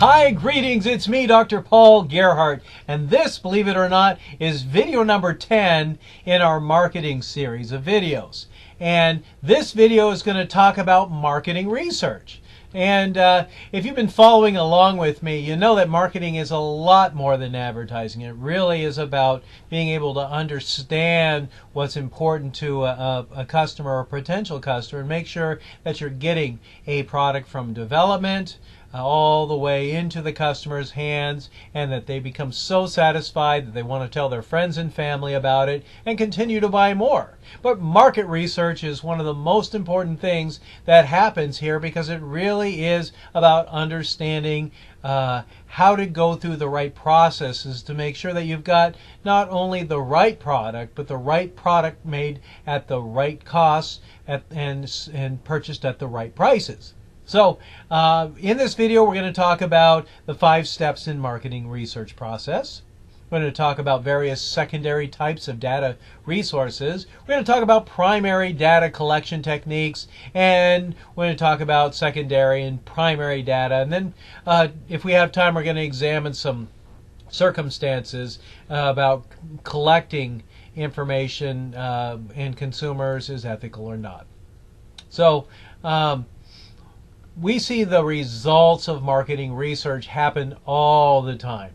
Hi, greetings, it's me, Dr. Paul Gerhardt, and this, believe it or not, is video number 10 in our marketing series of videos. And this video is going to talk about marketing research. And if you've been following along with me, you know that marketing is a lot more than advertising. It really is about being able to understand what's important to a customer or potential customer and make sure that you're getting a product from development all the way into the customer's hands, and that they become so satisfied that they want to tell their friends and family about it and continue to buy more. But market research is one of the most important things that happens here, because it really is about understanding how to go through the right processes to make sure that you've got not only the right product, but the right product made at the right costs and purchased at the right prices. So in this video, we're going to talk about the 5 steps in marketing research process. We're going to talk about various secondary types of data resources. We're going to talk about primary data collection techniques, and we're going to talk about secondary and primary data. And then if we have time, we're going to examine some circumstances about collecting information in consumers is ethical or not. So we see the results of marketing research happen all the time.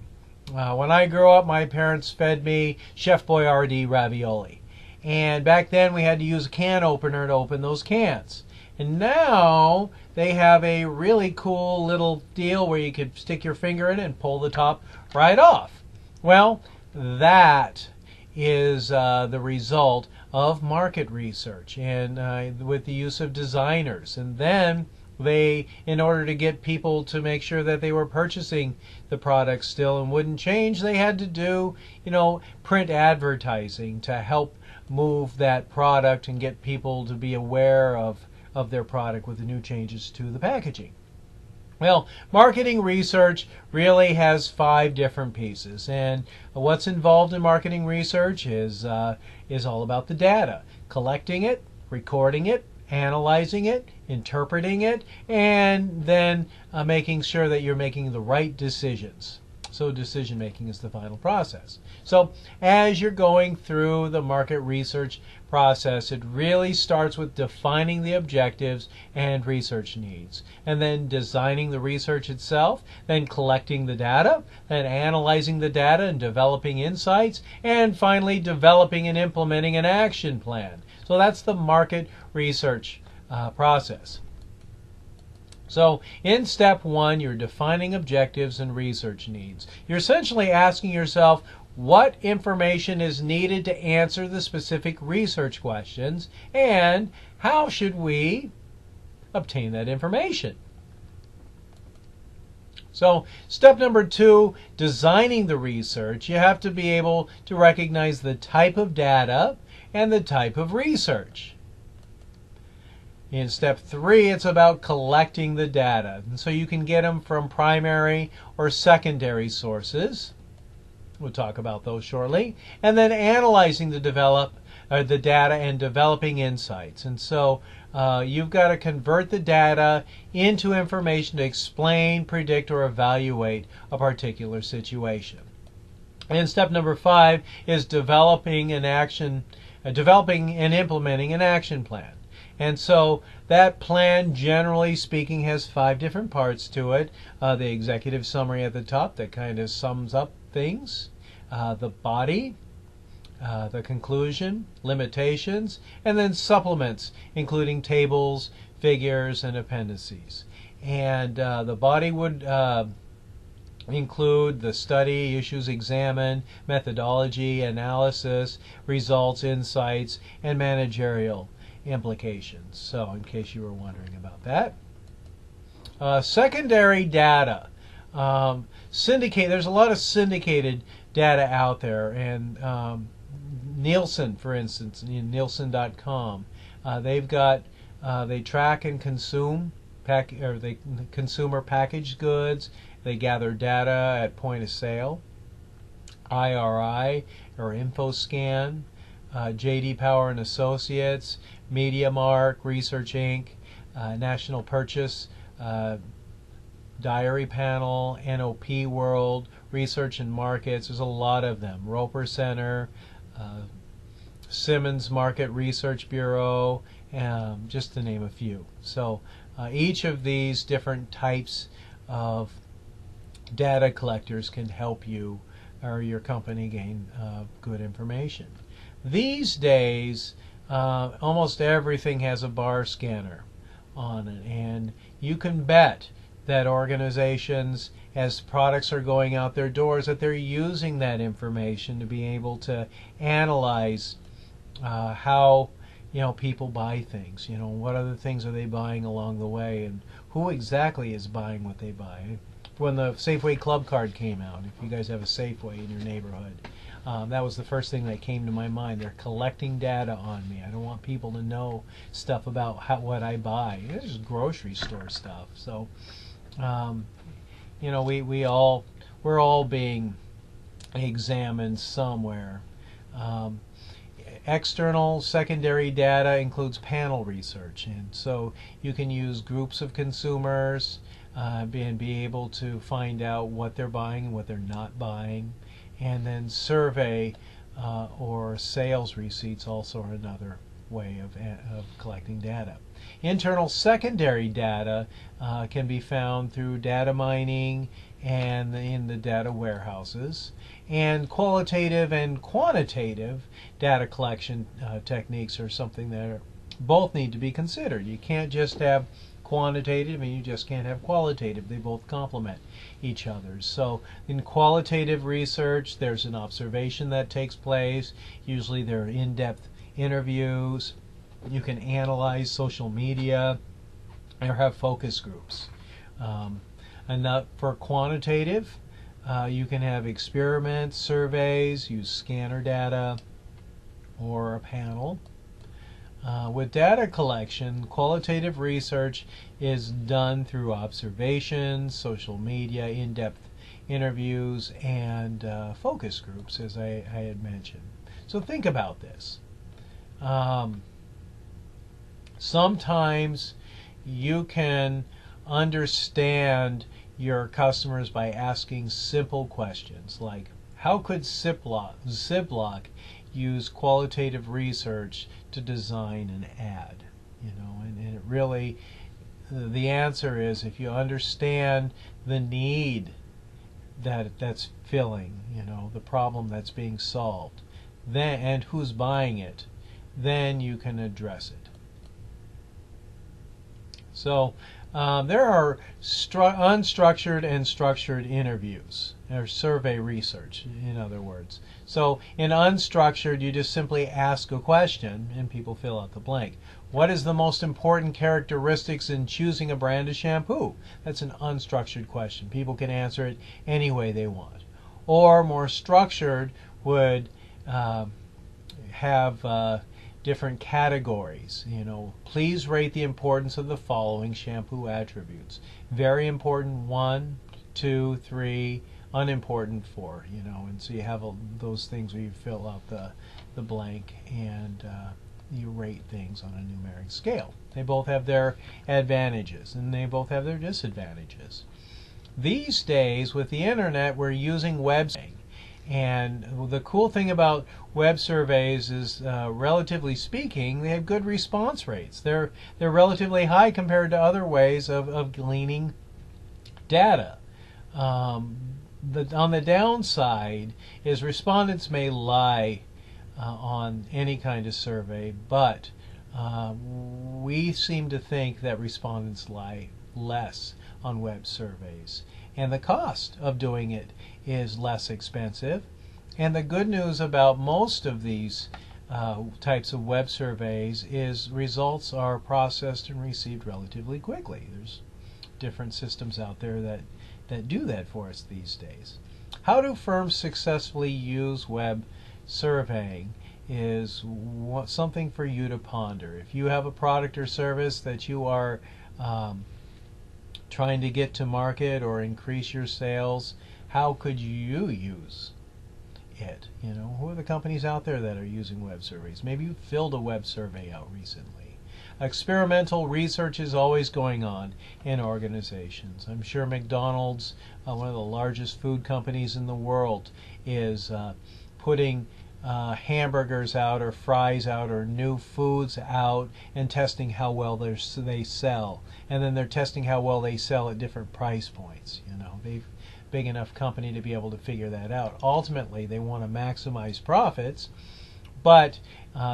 When I grew up, my parents fed me Chef Boyardee ravioli. And back then we had to use a can opener to open those cans. And now they have a really cool little deal where you could stick your finger in it and pull the top right off. Well, that is the result of market research and with the use of designers. And then in order to get people to make sure that they were purchasing the product still and wouldn't change, they had to do, print advertising to help move that product and get people to be aware of their product with the new changes to the packaging. Well, marketing research really has 5 different pieces, and what's involved in marketing research is all about the data, collecting it, recording it, analyzing it, interpreting it, and then making sure that you're making the right decisions. So decision making is the final process. So as you're going through the market research process, it really starts with defining the objectives and research needs, and then designing the research itself, then collecting the data, then analyzing the data and developing insights, and finally developing and implementing an action plan. So that's the market research process. So in step 1, you're defining objectives and research needs. You're essentially asking yourself what information is needed to answer the specific research questions, and how should we obtain that information. So step number 2, designing the research. You have to be able to recognize the type of data and the type of research. In step 3, it's about collecting the data. And so you can get them from primary or secondary sources. We'll talk about those shortly. And then analyzing the data and developing insights. And so you've got to convert the data into information to explain, predict, or evaluate a particular situation. And step number 5 is developing and implementing an action plan. And so that plan, generally speaking, has 5 different parts to it. The executive summary at the top that kind of sums up things, the body, the conclusion, limitations, and then supplements, including tables, figures, and appendices. And the body would include the study, issues examined, methodology, analysis, results, insights, and managerial implications. So in case you were wondering about that. Secondary data. Syndicate. There's a lot of syndicated data out there, and Nielsen, for instance, Nielsen.com, they've got they track and consume consumer packaged goods. They gather data at point of sale. IRI or InfoScan, J.D. Power and Associates, MediaMark, Research Inc., National Purchase, Diary Panel, NOP World, Research and Markets. There's a lot of them. Roper Center, Simmons Market Research Bureau, just to name a few. So each of these different types of data collectors can help you or your company gain good information. These days, almost everything has a bar scanner on it, and you can bet that organizations, as products are going out their doors, that they're using that information to be able to analyze how people buy things. What other things are they buying along the way, and who exactly is buying what they buy. When the Safeway Club Card came out, if you guys have a Safeway in your neighborhood, that was the first thing that came to my mind. They're collecting data on me. I don't want people to know stuff about what I buy. It's just grocery store stuff. So, we're all being examined somewhere. External secondary data includes panel research, and so you can use groups of consumers and be able to find out what they're buying and what they're not buying, and then survey or sales receipts also are another way of collecting data. Internal secondary data can be found through data mining and in the data warehouses. And qualitative and quantitative data collection techniques are something that both need to be considered. You can't just have quantitative and you just can't have qualitative. They both complement each other. So in qualitative research, there's an observation that takes place. Usually there are in-depth interviews. You can analyze social media or have focus groups. And for quantitative, you can have experiments, surveys, use scanner data, or a panel. With data collection, qualitative research is done through observations, social media, in-depth interviews, and focus groups, as I had mentioned. So think about this. Sometimes you can understand your customers by asking simple questions like, how could Ziploc use qualitative research to design an ad? And it really, the answer is, if you understand the need that's filling, the problem that's being solved, then and who's buying it, then you can address it. So there are unstructured and structured interviews, or survey research, in other words. So in unstructured, you just simply ask a question and people fill out the blank. What is the most important characteristics in choosing a brand of shampoo? That's an unstructured question. People can answer it any way they want. Or more structured would have different categories. Please rate the importance of the following shampoo attributes. Very important, 1, 2, 3, unimportant, 4. And so you have those things where you fill out the blank and you rate things on a numeric scale. They both have their advantages and they both have their disadvantages. These days, with the internet, we're using web surveying. And the cool thing about web surveys is, relatively speaking, they have good response rates. They're relatively high compared to other ways of gleaning data. On the downside is respondents may lie on any kind of survey, but we seem to think that respondents lie less on web surveys. And the cost of doing it is less expensive. And the good news about most of these types of web surveys is results are processed and received relatively quickly. There's different systems out there that do that for us these days. How do firms successfully use web surveying is something for you to ponder. If you have a product or service that you are trying to get to market or increase your sales, how could you use it? Who are the companies out there that are using web surveys? Maybe you filled a web survey out recently. experimental research is always going on in organizations. I'm sure McDonald's, one of the largest food companies in the world, is putting hamburgers out or fries out or new foods out and testing how well they sell. And then they're testing how well they sell at different price points. You know, they've big enough company to be able to figure that out. Ultimately, they want to maximize profits, but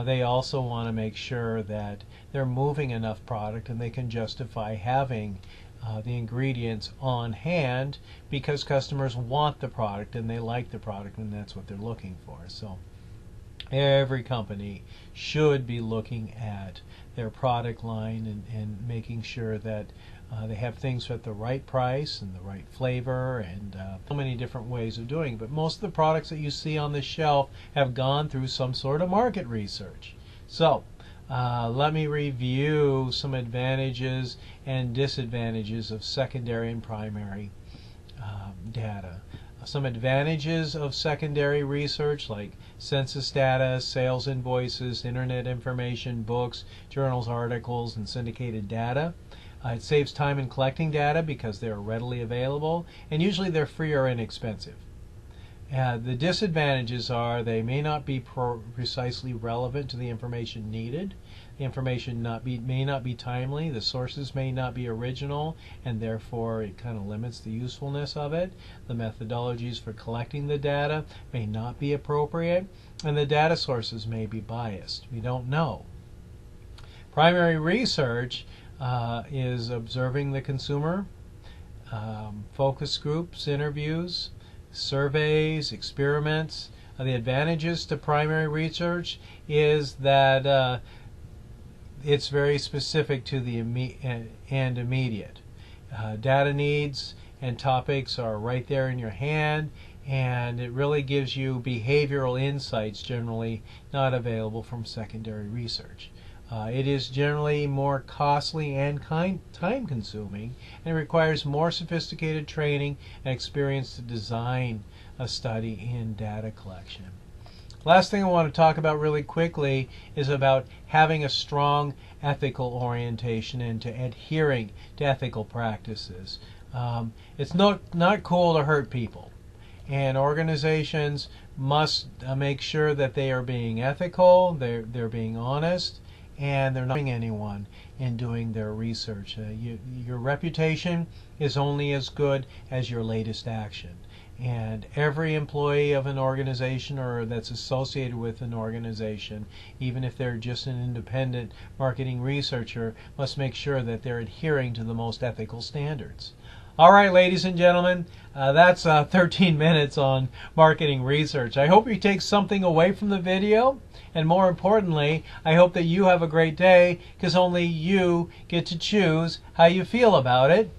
they also want to make sure that they're moving enough product and they can justify having the ingredients on hand because customers want the product and they like the product and that's what they're looking for. So every company should be looking at their product line and making sure that they have things at the right price and the right flavor and so many different ways of doing it. But most of the products that you see on the shelf have gone through some sort of market research. So let me review some advantages and disadvantages of secondary and primary data. Some advantages of secondary research, like census data, sales invoices, internet information, books, journals, articles, and syndicated data. It saves time in collecting data because they're readily available, and usually they're free or inexpensive. The disadvantages are they may not be precisely relevant to the information needed. The information may not be timely. The sources may not be original, and therefore it kind of limits the usefulness of it. The methodologies for collecting the data may not be appropriate, and the data sources may be biased. We don't know. Primary research is observing the consumer, focus groups, interviews, surveys, experiments. The advantages to primary research is that it's very specific to the and immediate. Data needs and topics are right there in your hand, and it really gives you behavioral insights generally not available from secondary research. It is generally more costly and time-consuming, and requires more sophisticated training and experience to design a study in data collection. Last thing I want to talk about really quickly is about having a strong ethical orientation and to adhering to ethical practices. It's not cool to hurt people, and organizations must make sure that they are being ethical, they're being honest, and they're not hurting anyone in doing their research. Your reputation is only as good as your latest action. And every employee of an organization or that's associated with an organization, even if they're just an independent marketing researcher, must make sure that they're adhering to the most ethical standards. All right, ladies and gentlemen, that's 13 minutes on marketing research. I hope you take something away from the video. And more importantly, I hope that you have a great day, because only you get to choose how you feel about it.